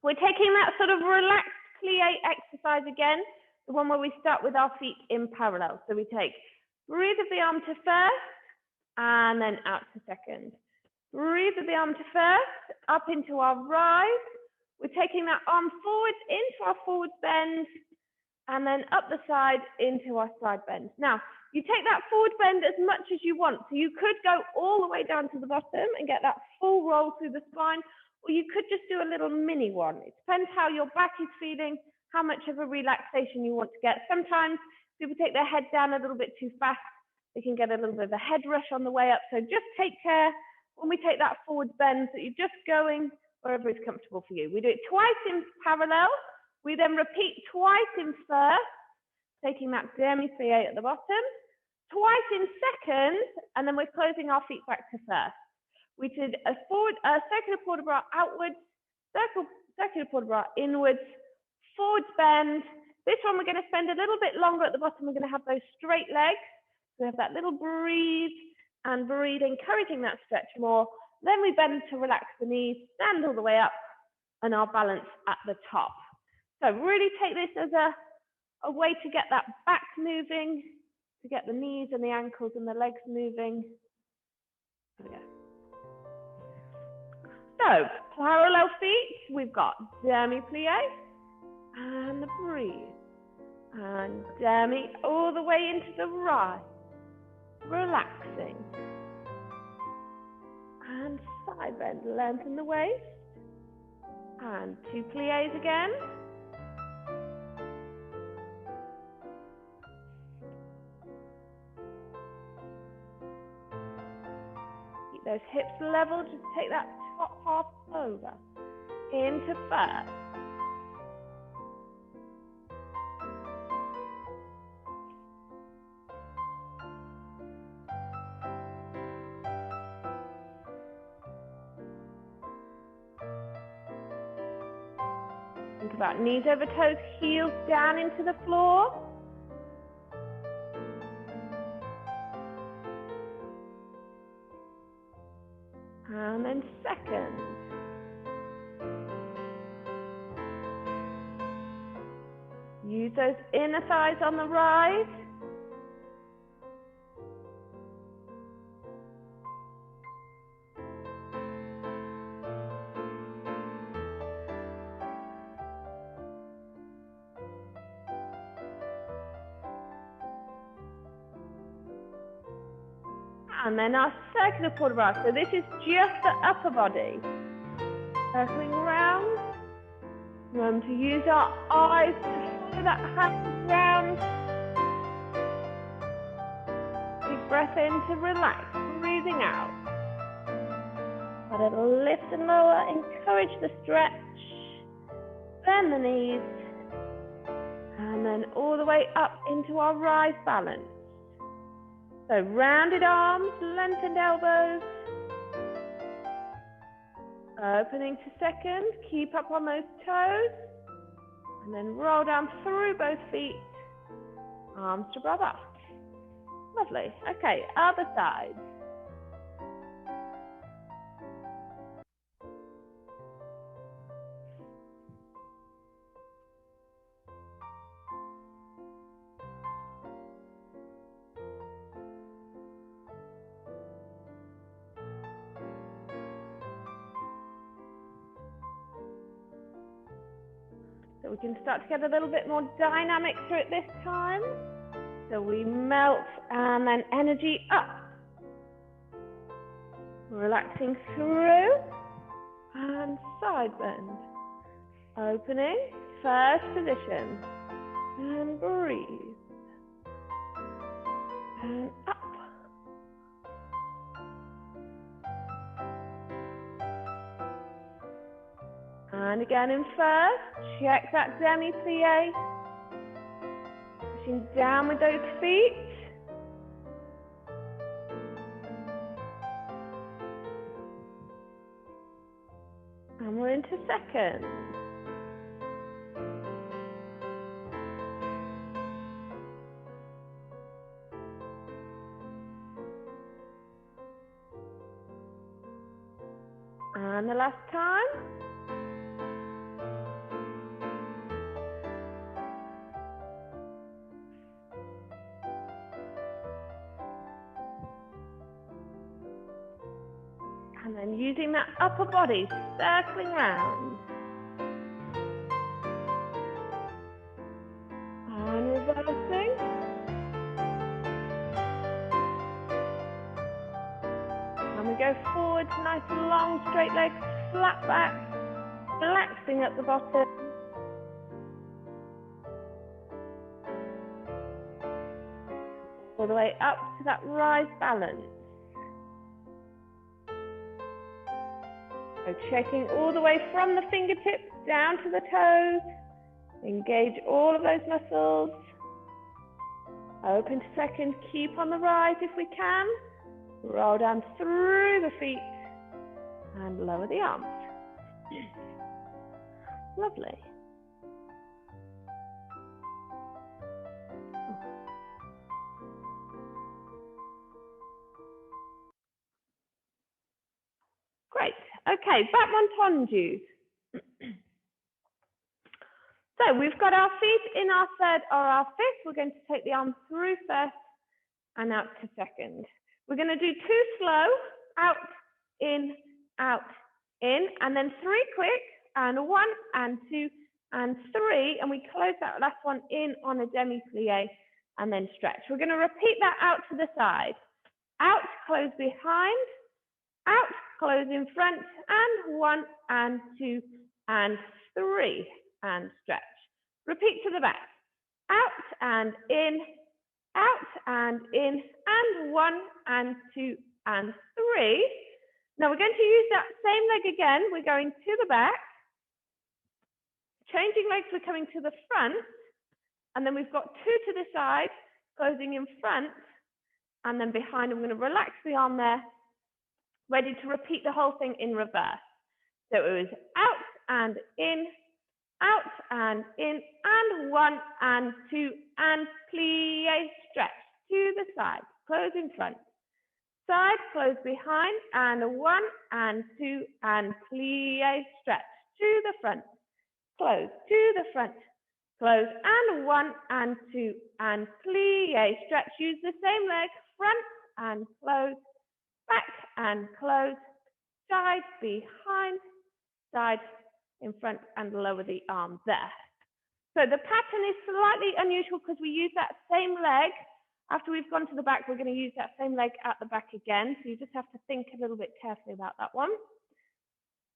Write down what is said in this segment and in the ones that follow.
We're taking that sort of relaxed plie exercise again, the one where we start with our feet in parallel. So we take breathe of the arm to first and then out to second. Breathe of the arm to first, up into our rise. We're taking that arm forwards into our forward bend and then up the side into our side bend. Now, you take that forward bend as much as you want. So you could go all the way down to the bottom and get that full roll through the spine, or you could just do a little mini one. It depends how your back is feeling, how much of a relaxation you want to get. Sometimes people take their head down a little bit too fast. They can get a little bit of a head rush on the way up. So just take care when we take that forward bend that you're just going wherever is comfortable for you. We do it twice in parallel. We then repeat twice in first, taking that demi-plie at the bottom, twice in second, and then we're closing our feet back to first. We did a circular port de bras outwards, circular port de bras inwards, forwards bend. This one we're going to spend a little bit longer at the bottom. We're going to have those straight legs. So we have that little breathe and breathe, encouraging that stretch more. Then we bend to relax the knees, stand all the way up, and our balance at the top. So really take this as a way to get that back moving, to get the knees and the ankles and the legs moving. There we go. So parallel feet, we've got demi-plie and the breathe. And demi all the way into the rise, relaxing. And side bend, lengthen the waist. And 2 plies again. Keep those hips level, just take that top half over. Into first. Think about knees over toes, heels down into the floor. And then second. Use those inner thighs on the rise. And then our circular port de bras. So this is just the upper body. Circling around. Remember to use our eyes to follow that hand round. Big breath in to relax. Breathing out. Let it lift and lower. Encourage the stretch. Bend the knees. And then all the way up into our rise balance. So rounded arms, lengthened elbows. Opening to second, keep up on those toes. And then roll down through both feet. Arms to brother. Lovely. Okay, other side. So we can start to get a little bit more dynamic through it this time. So we melt and then energy up. Relaxing through and side bend. Opening, first position. And breathe. And up. And again in first, check that demi-plie. Pushing down with those feet. And we're into second. And the last time. And then using that upper body, circling round. And reversing. And we go forward, nice long straight legs, flat back, relaxing at the bottom. All the way up to that rise balance. So checking all the way from the fingertips down to the toes. Engage all of those muscles. Open to second, keep on the rise if we can. Roll down through the feet and lower the arms. Lovely. Great. Okay, back montonjus. So we've got our feet in our third or our fifth. We're going to take the arm through first and out to second. We're going to do 2 slow, out, in, and then 3 quick, and 1 and 2 and 3, and we close that last one in on a demi-plie and then stretch. We're going to repeat that out to the side. Out, close behind, out, close in front, and 1 and 2 and 3 and stretch. Repeat to the back. Out and in, and 1 and 2 and 3. Now we're going to use that same leg again. We're going to the back. Changing legs, we're coming to the front. And then we've got 2 to the side, closing in front, and then behind. I'm going to relax the arm there. Ready to repeat the whole thing in reverse. So it was out and in, and 1 and 2 and plie, stretch to the side, close in front, side, close behind, and 1 and 2 and plie, stretch to the front, close to the front, close, and 1 and 2 and plie, stretch. Use the same leg, front and close, back and close, side, behind, side, in front, and lower the arm there. So the pattern is slightly unusual because we use that same leg. After we've gone to the back, we're going to use that same leg at the back again. So you just have to think a little bit carefully about that one.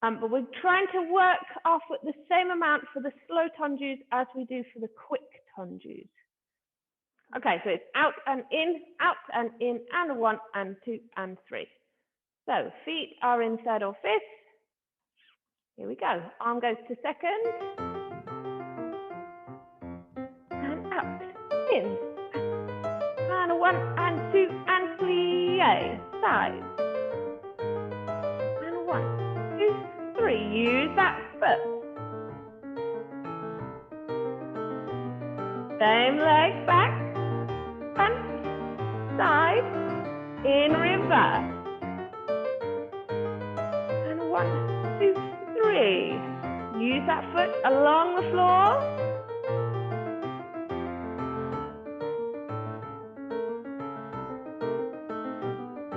But we're trying to work off with the same amount for the slow tonjus as we do for the quick tonjus. Okay, so it's out and in, and 1 and 2 and 3. So feet are in third or fifth. Here we go. Arm goes to second. And out, in. And 1 and 2 and plie. Side. And 1, 2, 3. Use that foot. Same leg back. Front. Side. In reverse. And 1, 2, 3. Use that foot along the floor.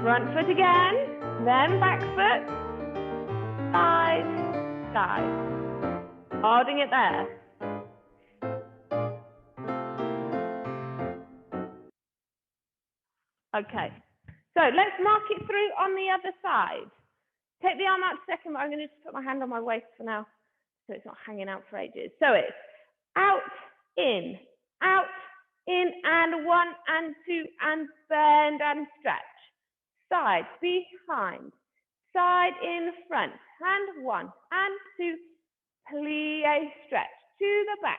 Front foot again, then back foot, side, side. Holding it there. Okay, so let's mark it through on the other side. Take the arm out a second, but I'm going to just put my hand on my waist for now, so it's not hanging out for ages. So it's out, in, and 1 and 2, and bend and stretch. Side, behind, side, in front, and 1 and 2, plie, stretch, to the back,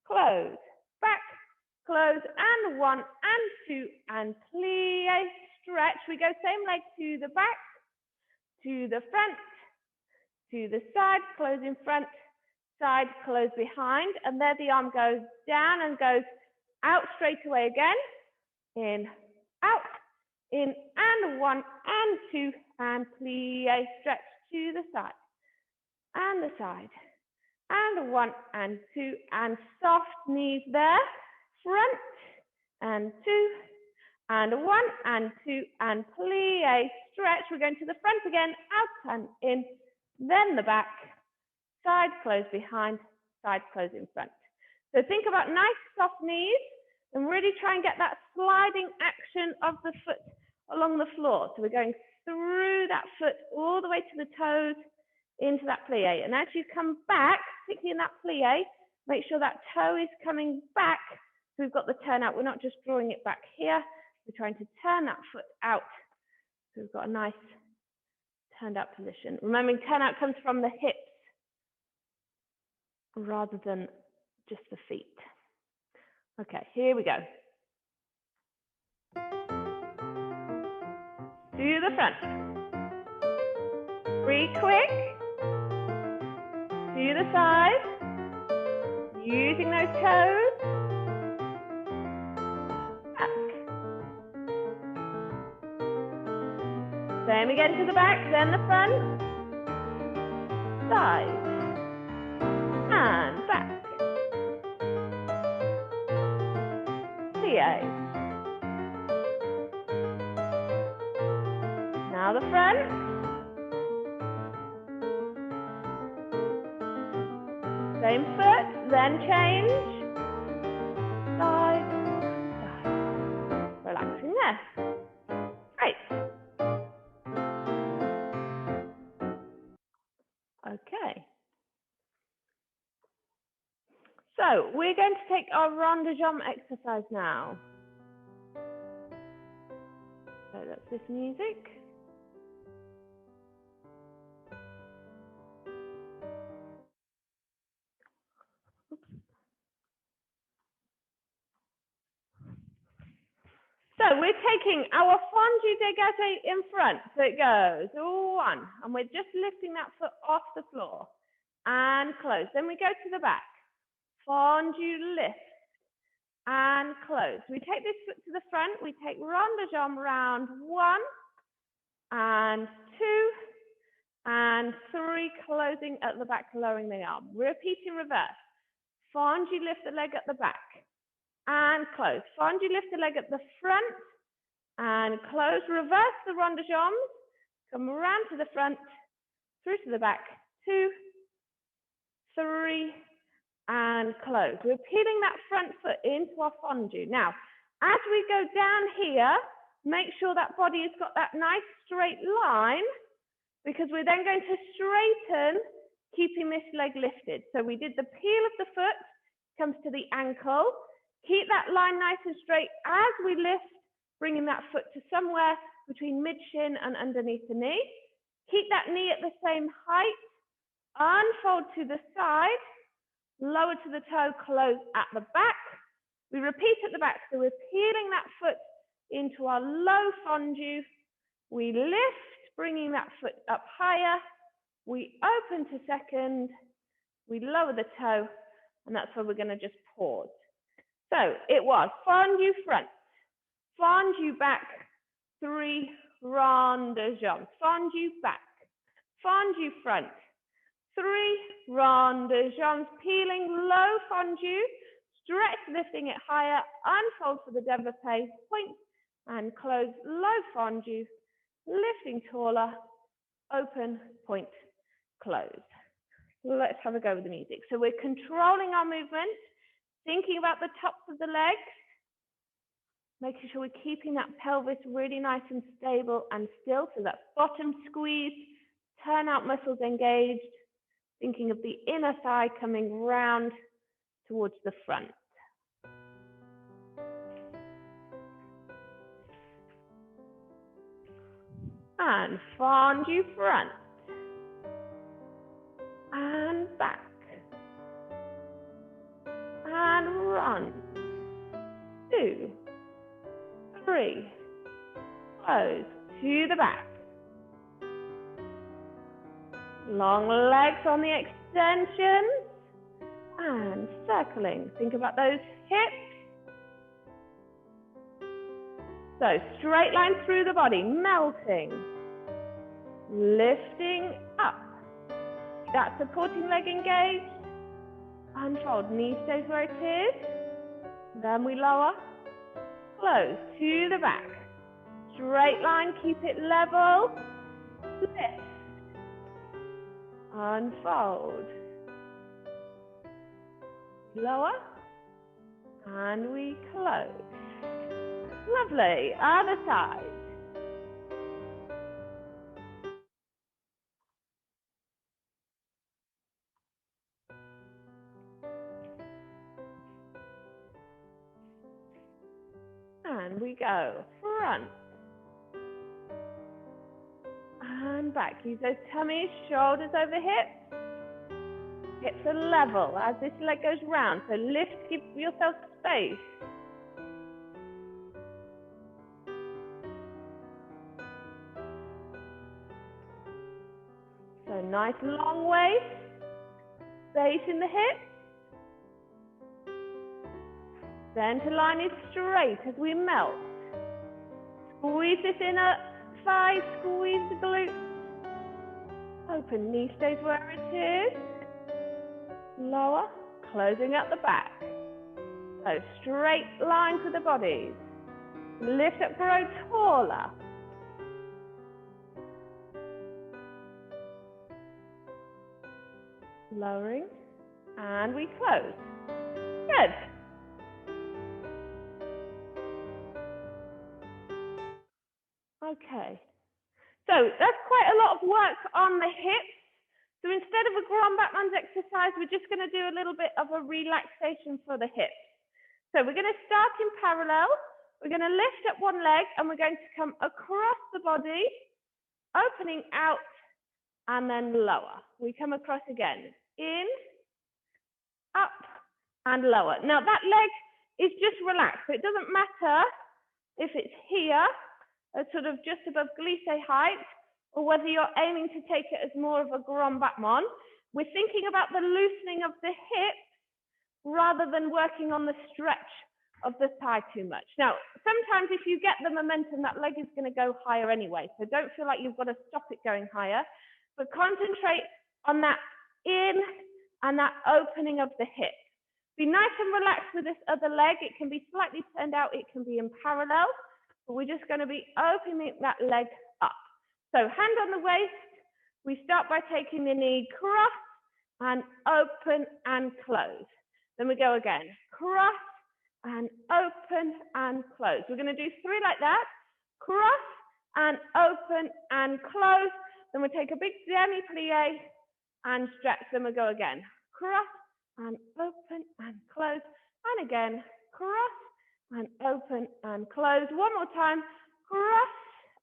close, back, close, and 1 and 2, and plie, stretch. We go same leg to the back, to the front, to the side, close in front, side, close behind, and there the arm goes down and goes out straight away again, in, out, in, and 1 and 2, and plie, stretch to the side, and 1 and 2, and soft knees there, front, and 2, And 1 and 2 and plie, stretch. We're going to the front again, out and in, then the back, side close behind, side close in front. So think about nice soft knees and really try and get that sliding action of the foot along the floor. So we're going through that foot all the way to the toes into that plie. And as you come back, particularly in that plie, make sure that toe is coming back. So we've got the turn out. We're not just drawing it back here. We're trying to turn that foot out. So we've got a nice turned out position. Remembering turn out comes from the hips rather than just the feet. Okay, here we go. To the front. 3 quick. To the side. Using those toes. Back. Same again to the back, then the front. Side. And back. Plie. Now the front. Same foot, then change. Side, side. Relaxing there. Great. Okay. So we're going to take our rond de jambe exercise now. So that's this music. So we're taking our fondu dégagé in front. So it goes 1, and we're just lifting that foot off the floor and close. Then we go to the back. Fondu lift and close. We take this foot to the front. We take rond de jambe round 1 and 2 and 3, closing at the back, lowering the arm. Repeat in reverse. Fondu lift the leg at the back. And close. Fondu lift the leg at the front and close. Reverse the rond de jambe. Come around to the front, through to the back. 2, 3, and close. We're peeling that front foot into our fondu. Now, as we go down here, make sure that body has got that nice straight line, because we're then going to straighten, keeping this leg lifted. So we did the peel of the foot, comes to the ankle. Keep that line nice and straight as we lift, bringing that foot to somewhere between mid-shin and underneath the knee. Keep that knee at the same height. Unfold to the side. Lower to the toe, close at the back. We repeat at the back. So we're peeling that foot into our low fondu. We lift, bringing that foot up higher. We open to second. We lower the toe, and that's where we're going to just pause. So it was fondu front, fondu back, 3 rond de jambe, fondu back, fondu front, 3 rond de jambe, peeling low fondu, stretch, lifting it higher, unfold for the développé, point and close, low fondu, lifting taller, open, point, close. Let's have a go with the music. So we're controlling our movement. Thinking about the tops of the legs, making sure we're keeping that pelvis really nice and stable and still, so that bottom squeeze, turn out muscles engaged, thinking of the inner thigh coming round towards the front. And fondu front, and back. And run. 2, 3. Close to the back. Long legs on the extensions. And circling. Think about those hips. So straight line through the body, melting. Lifting up. That supporting leg engaged. Unfold, knee stays where it is. Then we lower, close to the back. Straight line, keep it level. Lift. Unfold. Lower. And we close. Lovely. Other side. And we go front. And back. Use those tummies, shoulders over hips. Hips are level as this leg goes round. So lift, give yourself space. So nice long waist. Space in the hips. Center line is straight as we melt. Squeeze this inner thigh, squeeze the glutes. Open, knee stays where it is. Lower, closing at the back. So straight lines with the bodies. Lift up, grow taller. Lowering, and we close. Good. Okay, so that's quite a lot of work on the hips. So instead of a grand backman's exercise, we're just going to do a little bit of a relaxation for the hips. So we're going to start in parallel. We're going to lift up one leg and we're going to come across the body, opening out and then lower. We come across again, in, up and lower. Now that leg is just relaxed. So it doesn't matter if it's here, sort of just above glisse height, or whether you're aiming to take it as more of a grand battement. We're thinking about the loosening of the hips rather than working on the stretch of the thigh too much. Now, sometimes if you get the momentum, that leg is going to go higher anyway. So don't feel like you've got to stop it going higher, but concentrate on that in and that opening of the hip. Be nice and relaxed with this other leg. It can be slightly turned out, it can be in parallel, but we're just going to be opening that leg up. So hand on the waist, we start by taking the knee cross and open and close. Then we go again, cross and open and close. We're going to do 3 like that, cross and open and close. Then we take a big demi-plie and stretch. Then we go again, cross and open and close. And again, cross and open and close. One more time, cross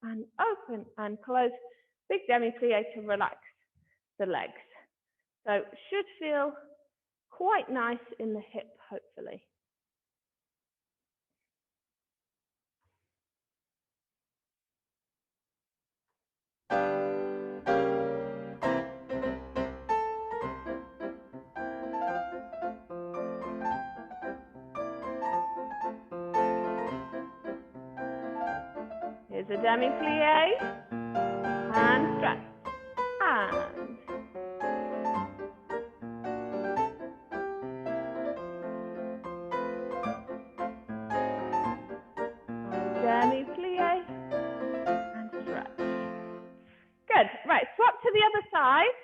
and open and close. Big demi-plie to relax the legs. So should feel quite nice in the hip, hopefully. Here's a demi-plie and stretch and demi-plie and stretch. Good. Right, swap to the other side.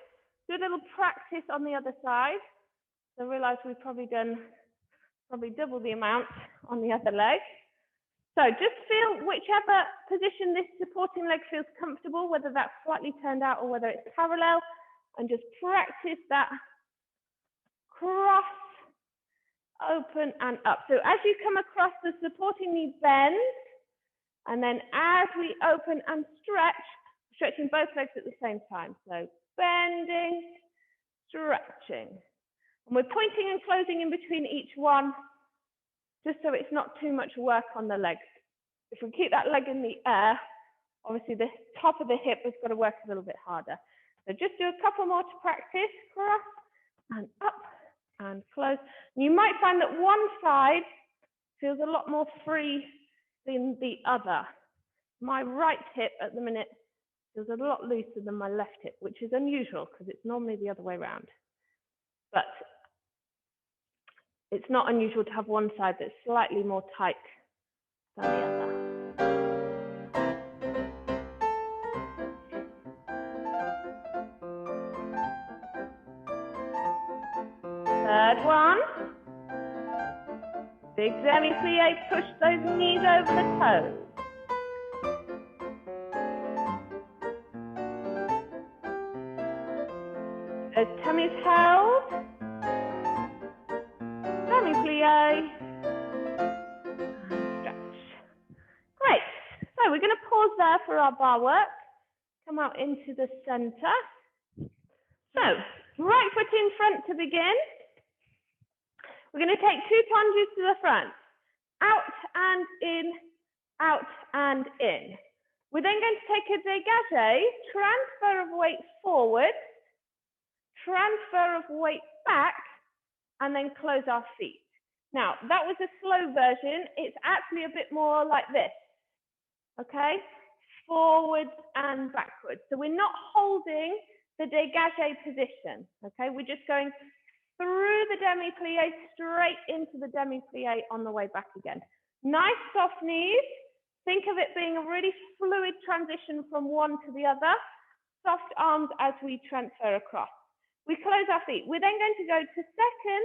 Do a little practice on the other side. So I realize we've probably done double the amount on the other leg. So just feel whichever position this supporting leg feels comfortable, whether that's slightly turned out or whether it's parallel, and just practice that cross, open and up. So as you come across, the supporting knee bends, and then as we open and stretch, stretching both legs at the same time. So bending, stretching. And we're pointing and closing in between each one, just so it's not too much work on the legs. If we keep that leg in the air, obviously the top of the hip has got to work a little bit harder. So just do a couple more to practice. Cross and up and close. And you might find that one side feels a lot more free than the other. My right hip at the minute feels a lot looser than my left hip, which is unusual because it's normally the other way around. But it's not unusual to have one side that's slightly more tight than the other. Third one. Big demi-plie, push those knees over the toes. Those tummies held. Demi-plie. And stretch. Great. So we're going to pause there for our bar work. Come out into the center. So, right foot in front to begin. We're going to take 2 plunges to the front. Out and in, out and in. We're then going to take a dégagé, transfer of weight forward, transfer of weight back, and then close our feet. Now, that was a slow version. It's actually a bit more like this, okay? Forward and backwards. So we're not holding the dégagé position, okay? We're just going through the demi-plie, straight into the demi-plie on the way back again. Nice soft knees. Think of it being a really fluid transition from one to the other. Soft arms as we transfer across. We close our feet. We're then going to go to second,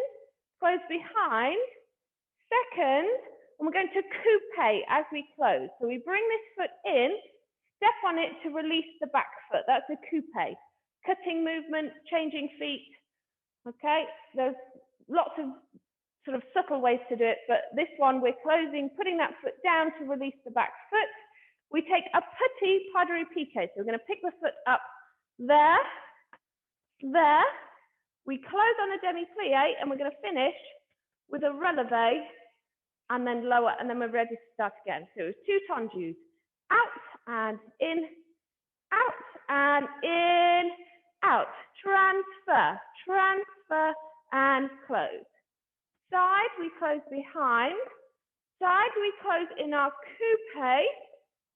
close behind, second, and we're going to coupe as we close. So we bring this foot in, step on it to release the back foot. That's a coupe. Cutting movement, changing feet. Okay, there's lots of sort of subtle ways to do it, but this one we're closing, putting that foot down to release the back foot. We take a petit pas de repique. So we're going to pick the foot up there, there. We close on a demi-plie and we're going to finish with a relevé and then lower, and then we're ready to start again. So it's 2 tendus, out and in, out and in, out, transfer, transfer, and close. Side, we close behind. Side, we close in our coupe.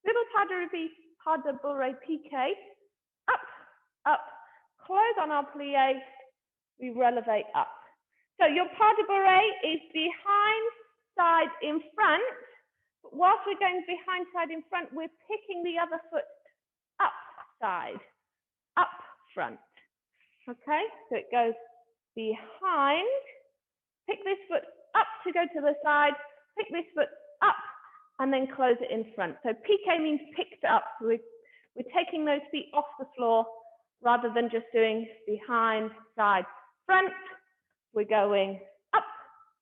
Little pas de bourrée piqué. Up, up, close on our plie. We relevate up. So your pas de bourrée is behind, side, in front. But whilst we're going behind, side, in front, we're picking the other foot up, side, up, front. Okay, so it goes behind, pick this foot up to go to the side, pick this foot up, and then close it in front. So piqué means picked up. So we're taking those feet off the floor rather than just doing behind, side, front. We're going up,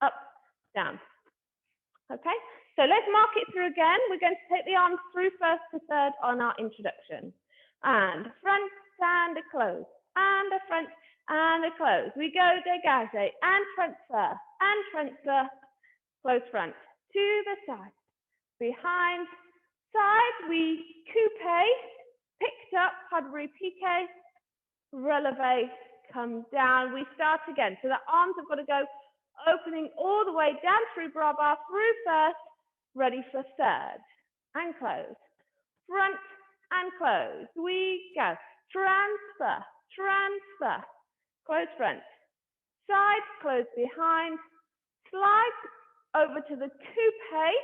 up, down. Okay, so let's mark it through again. We're going to take the arms through first to third on our introduction. And front and a close, and a front and a close. We go dégagé and transfer, close front to the side, behind, side, we coupe, picked up, pas de repique, relevé, come down. We start again. So the arms have got to go opening all the way down through bras bar, through first, ready for third, and close, front and close. We go, transfer, transfer, close front, side, close behind, slide over to the coupe,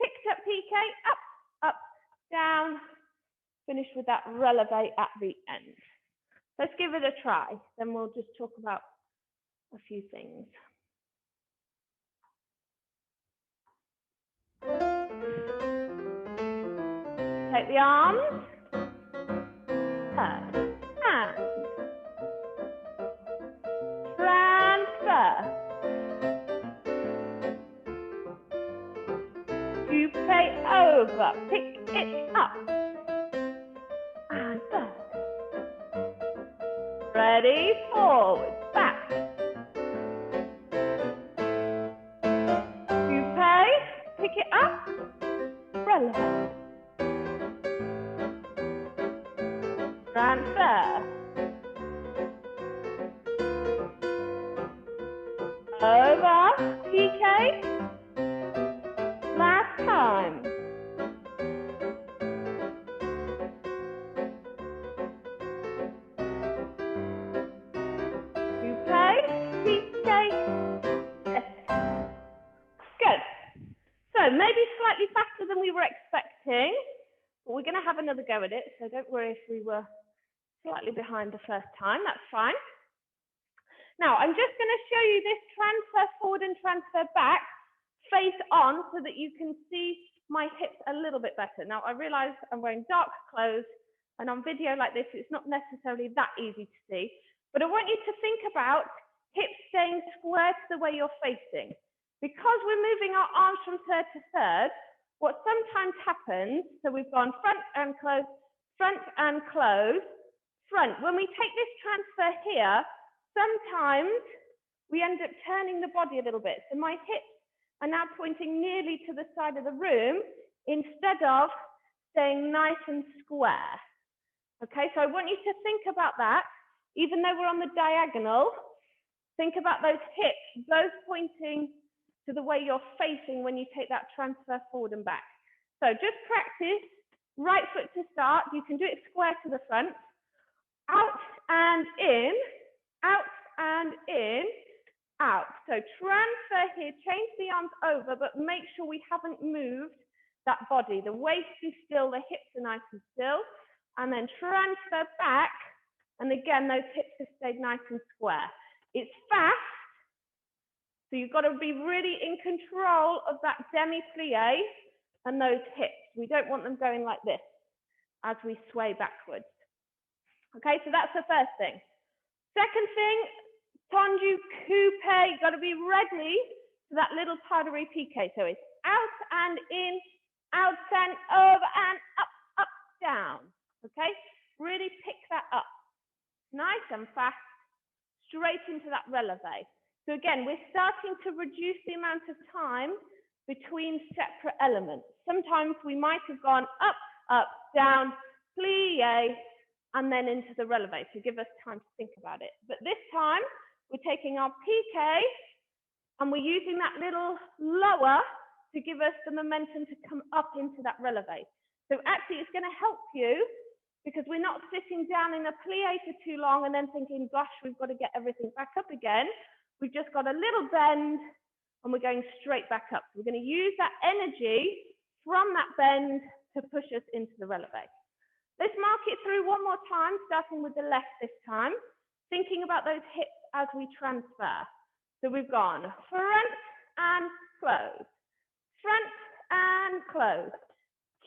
picked up piqué, up, up, down, finish with that relevé at the end. Let's give it a try, then we'll just talk about a few things. Take the arms, turn, hand, transfer, coupe over, pick it up, and third. Ready, forward, back. Coupe, pick it up, relevant. Transfer. Over, piqué. Last time. Good. So So maybe slightly faster than we were expecting, but we're going to have another go at it. So don't worry if we were slightly behind the first time, that's fine. Now, I'm just going to show you this transfer forward and transfer back face on so that you can see my hips a little bit better. Now, I realize I'm wearing dark clothes and on video like this, it's not necessarily that easy to see, but I want you to think about hips staying square to the way you're facing. Because we're moving our arms from third to third, what sometimes happens, so we've gone front and close, front and close, front. When we take this transfer here, sometimes we end up turning the body a little bit. So my hips are now pointing nearly to the side of the room instead of staying nice and square. Okay, so I want you to think about that. Even though we're on the diagonal, think about those hips, both pointing to the way you're facing when you take that transfer forward and back. So just practice, right foot to start. You can do it square to the front. Out and in, out and in, out. So transfer here, change the arms over, but make sure we haven't moved that body. The waist is still, the hips are nice and still. And then transfer back. And again, those hips have stayed nice and square. It's fast. So you've got to be really in control of that demi-plie and those hips. We don't want them going like this as we sway backwards. Okay, so that's the first thing. Second thing, tendu coupe, you've got to be ready for that little pas de repique. So it's out and in, out and over and up, up, down. Okay, really pick that up. Nice and fast, straight into that releve. So again, we're starting to reduce the amount of time between separate elements. Sometimes we might have gone up, up, down, plie, and then into the releve to give us time to think about it. But this time, we're taking our pique and we're using that little lower to give us the momentum to come up into that releve. So actually, it's going to help you because we're not sitting down in a plie for too long and then thinking, gosh, we've got to get everything back up again. We've just got a little bend and we're going straight back up. So we're going to use that energy from that bend to push us into the releve. Let's mark it through one more time, starting with the left this time, thinking about those hips as we transfer. So we've gone front and close, front and close.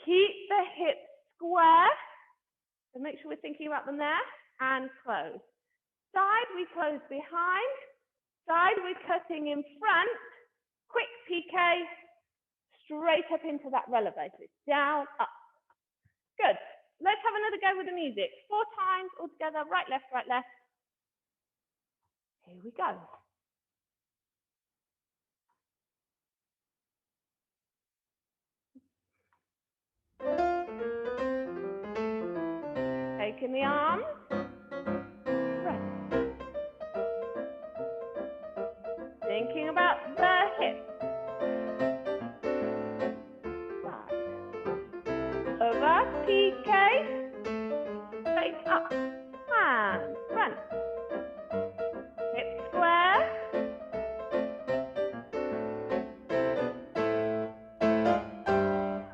Keep the hips square. So make sure we're thinking about them there, and close. Side, we close behind. Side, we're cutting in front. Quick pique, straight up into that releve. So it's down, up. Good. Let's have another go with the music. 4 times all together, right, left, right, left. Here we go. Taking the arms. Right. Thinking about the hips. Side. Over, pique. Straight up. And front. Hips square.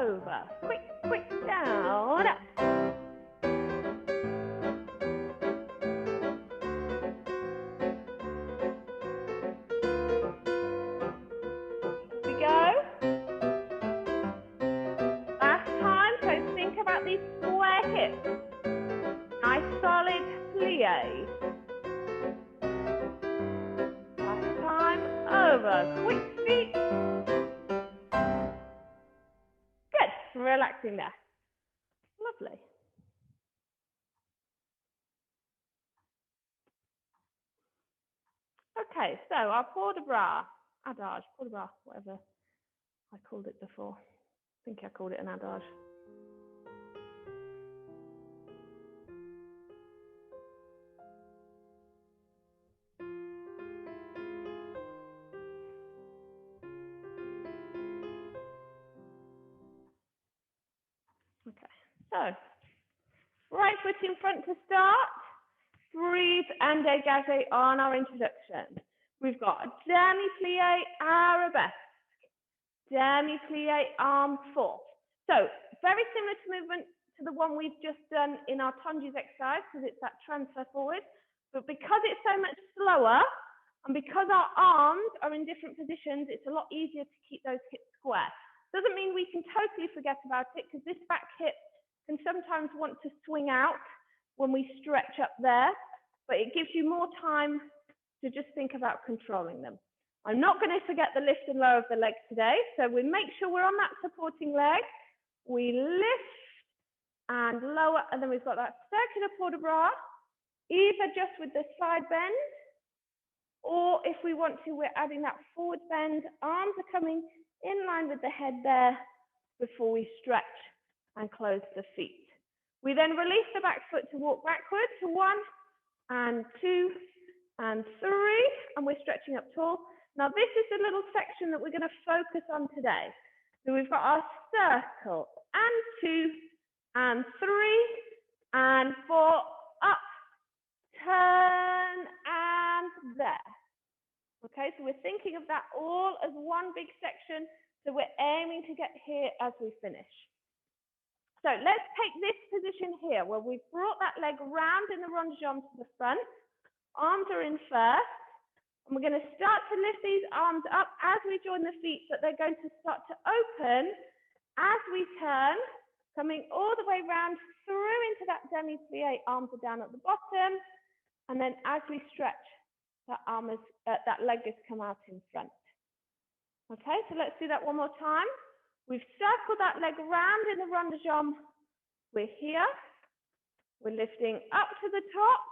Over. Quick, quick, down, up. Last time, over, quick feet. Good, relaxing there. Lovely. Okay, so our port de bras, adage, port de bras, whatever I called it before. I think I called it an adage. Okay, so right foot in front to start. Breathe and dégagez on our introduction. We've got a demi-plie arabesque, demi-plie, arm forth. So very similar to movement to the one we've just done in our tongs exercise, because it's that transfer forward. But because it's so much slower, and because our arms are in different positions, it's a lot easier to keep those hips square. Doesn't mean we can totally forget about it, because this back hip can sometimes want to swing out when we stretch up there, but it gives you more time to just think about controlling them. I'm not going to forget the lift and lower of the legs today, so we make sure we're on that supporting leg. We lift and lower, and then we've got that circular port de bras, either just with the side bend, or if we want to, we're adding that forward bend. Arms are coming in line with the head there before we stretch and close the feet. We then release the back foot to walk backwards to 1 and 2 and 3, and we're stretching up tall. Now this is the little section that we're going to focus on today. So we've got our circle and 2 and 3 and 4, up, turn, and there. Okay, so we're thinking of that all as one big section, so we're aiming to get here as we finish. So let's take this position here, where we've brought that leg round in the rond de jambe to the front. Arms are in first, and we're going to start to lift these arms up as we join the feet, but they're going to start to open as we turn, coming all the way round through into that demi-plie. Arms are down at the bottom, and then as we stretch, that leg has come out in front. Okay, so let's do that one more time. We've circled that leg round in the rond de jambe. We're here. We're lifting up to the top,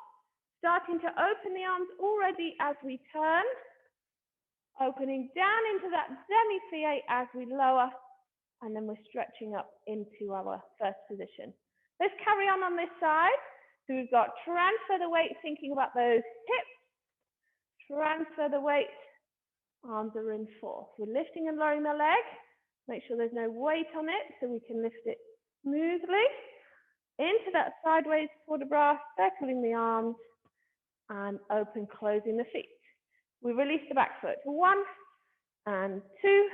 starting to open the arms already as we turn, opening down into that demi-plie as we lower, and then we're stretching up into our first position. Let's carry on this side. So we've got transfer the weight, thinking about those hips, transfer the weight, arms are in forth. We're lifting and lowering the leg. Make sure there's no weight on it so we can lift it smoothly. Into that sideways port de bras, circling the arms, and open, closing the feet. We release the back foot. 1 and 2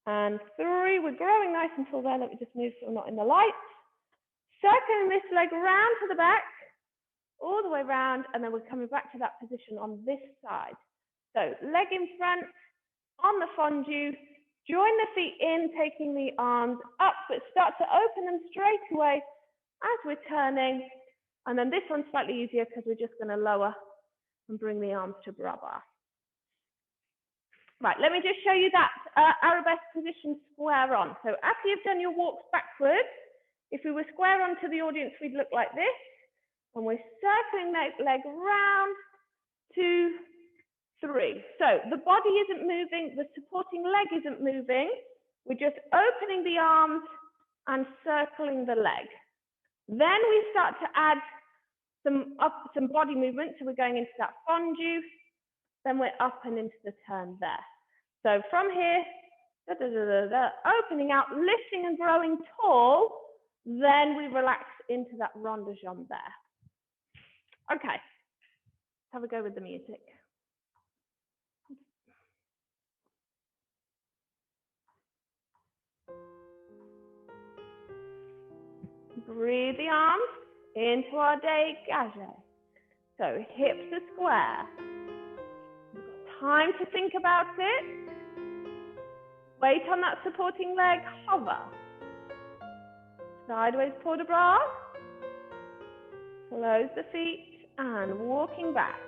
and 3. We're growing nice and tall there. Let me just move so we're not in the light. Circling this leg round to the back, all the way round, and then we're coming back to that position on this side. So leg in front, on the fondue, join the feet in, taking the arms up, but start to open them straight away as we're turning. And then this one's slightly easier because we're just going to lower and bring the arms to bras bar. Right, let me just show you that arabesque position square on. So after you've done your walks backwards, if we were square on to the audience, we'd look like this. And we're circling that leg round, 2, 3. So the body isn't moving, the supporting leg isn't moving. We're just opening the arms and circling the leg. Then we start to add some body movement. So we're going into that fondue, then we're up and into the turn there. So from here, opening out, lifting and growing tall, then we relax into that rond de jambe there. Okay, let's have a go with the music. Breathe the arms into our dégagé. So hips are square. We've got time to think about it. Weight on that supporting leg, hover. Sideways port de bras. Close the feet and walking back.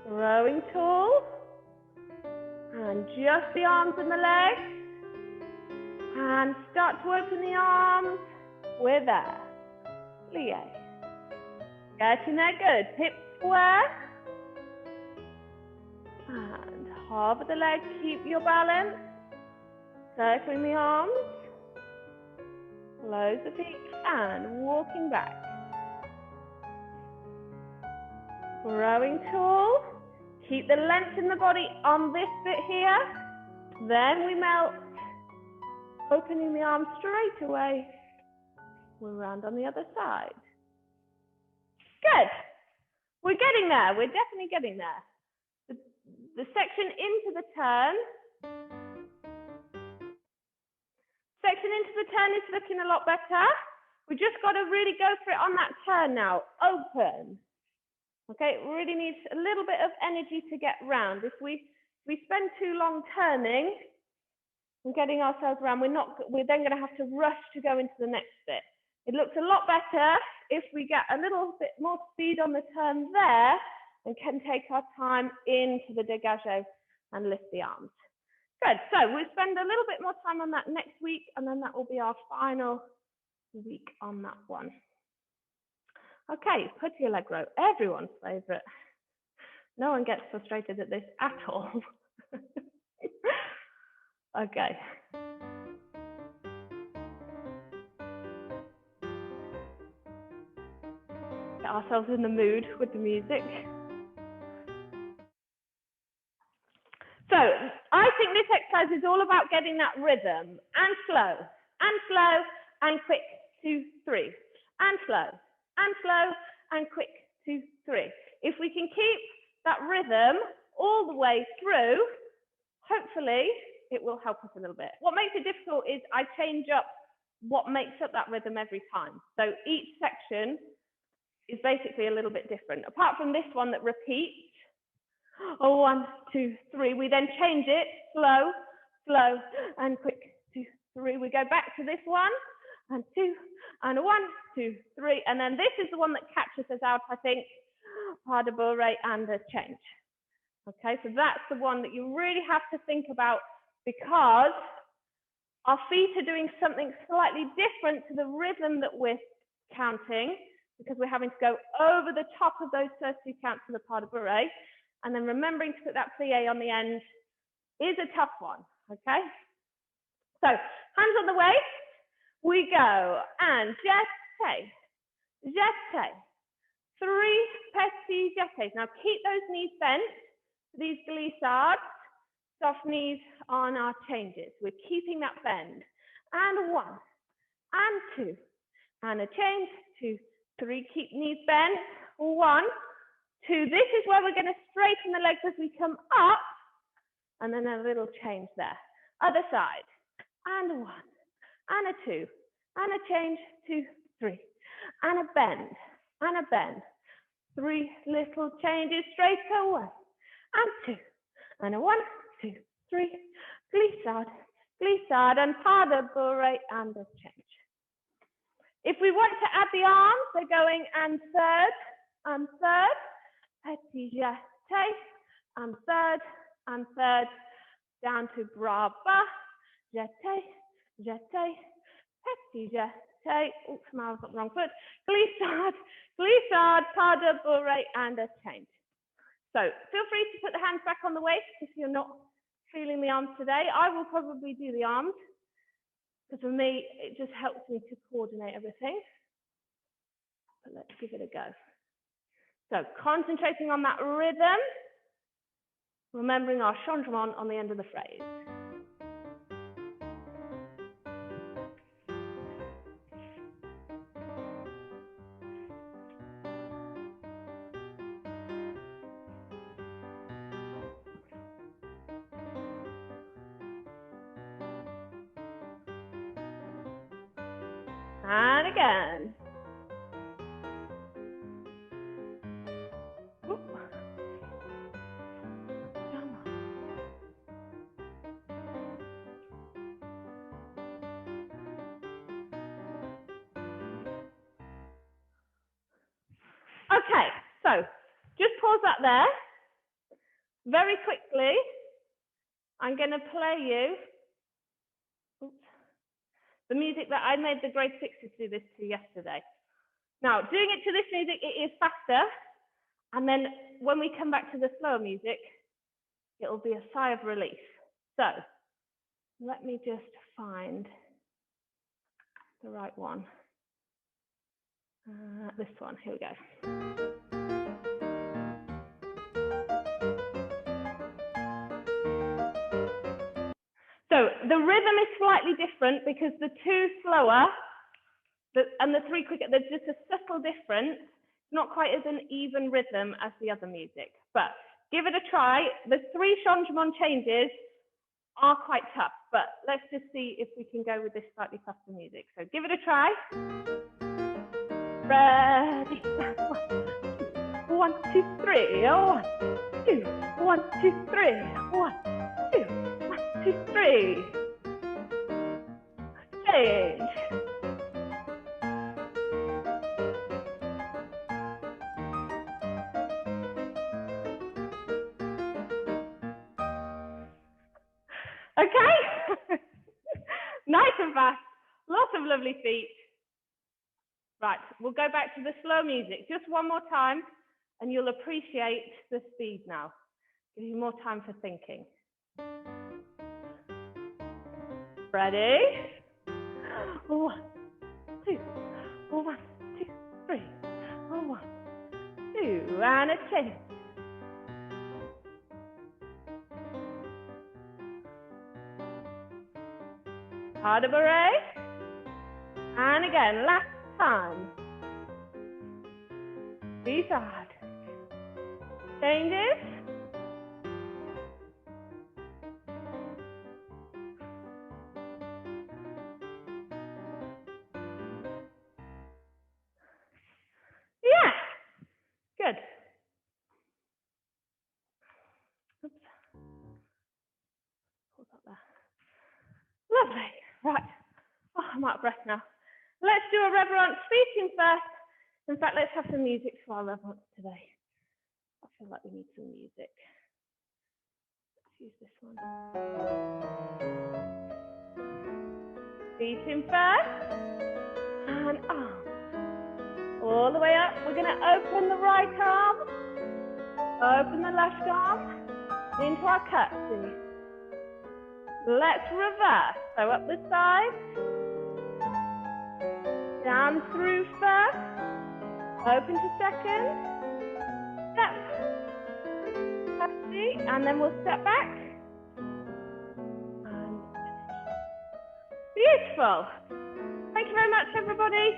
Growing tall. And just the arms and the legs. And start to open the arms. We're there. Plie. Getting there, good. Hips square. And hover the leg, keep your balance. Circling the arms. Close the feet and walking back. Growing tall. Keep the length in the body on this bit here. Then we melt. Opening the arms straight away. We're round on the other side. Good. We're getting there. We're definitely getting there. The section into the turn. Section into the turn is looking a lot better. We just got to really go for it on that turn now. Open. Okay, it really needs a little bit of energy to get round. If we spend too long turning and getting ourselves around, we're then going to have to rush to go into the next bit. It looks a lot better if we get a little bit more speed on the turn there and can take our time into the dégagé and lift the arms. Good, so we'll spend a little bit more time on that next week, and then that will be our final week on that one. Okay, petit allegro, everyone's favorite. No one gets frustrated at this at all. Okay. Get ourselves in the mood with the music. So I think this exercise is all about getting that rhythm, and slow, and quick, 2, 3, and slow, and quick, 2, 3. If we can keep that rhythm all the way through, hopefully it will help us a little bit. What makes it difficult is I change up what makes up that rhythm every time. So each section is basically a little bit different. Apart from this one that repeats, 1, 2, 3, we then change it, slow, and quick, 2, 3. We go back to this one, and 2, and 1, 2, 3, and then this is the one that catches us out, I think, pas de bourrée and a change. Okay, so that's the one that you really have to think about, because our feet are doing something slightly different to the rhythm that we're counting, because we're having to go over the top of those first 2 counts of the pas de bourrée, and then remembering to put that plie on the end is a tough one, okay? So, hands on the waist, we go, and jeté, 3 petits jetés. Now keep those knees bent, these glissades, soft knees on our changes. We're keeping that bend. And 1, and 2, and a change, 2, 3, keep knees bent, 1, 2. This is where we're going to straighten the legs as we come up, and then a little change there. Other side, and 1, and a 2, and a change, 2, 3, and a bend, 3 little changes, straight away, and 2, and a 1, 2, 3, glissade, and pas de bourrée, and a change. If we want to add the arms, they're going and third, petit jeté, and third, down to bras bas, jeté, petit jeté, oops, I've got the wrong foot, glissade, pas de bourrée, and a change. So feel free to put the hands back on the waist if you're not feeling the arms today. I will probably do the arms, because for me, it just helps me to coordinate everything. But let's give it a go. So concentrating on that rhythm, remembering our changement on the end of the phrase. And again. Okay, so just pause that there. Very quickly, I'm going to play you the music that I made the grade 6s do this to yesterday. Now, doing it to this music, it is faster. And then when we come back to the slower music, it will be a sigh of relief. So let me just find the right one. This one, here we go. So the rhythm is slightly different because the 2 slower and the 3 quicker, there's just a subtle difference. It's not quite as an even rhythm as the other music, but give it a try. The 3 changement changes are quite tough, but let's just see if we can go with this slightly faster music. So give it a try. Ready? 1, 2, 3. 1, 2, 1, 2, 3. 1, 2, 1, 2, 3. Change. Okay. Nice and fast. Lots of lovely feet. Right, we'll go back to the slow music just one more time and you'll appreciate the speed now. Give you more time for thinking. Ready? 1, 2, 1, 2, 3. 1, 2, and a change. Pas de bourrée. And again, last time. Reside. Changes. Yeah. Good. Oops. Put that there. Lovely. Right. Oh, I'm out of breath now. Let's do a reverence speaking first. In fact, let's have some music for our reverence today. I feel like we need some music. Let's use this one. Feet in first. And arm. All the way up. We're going to open the right arm. Open the left arm into our curtsy. Let's reverse. So up the side. Down through first. Open to second. Step. Curtsy. And then we'll step back. And beautiful. Thank you very much, everybody.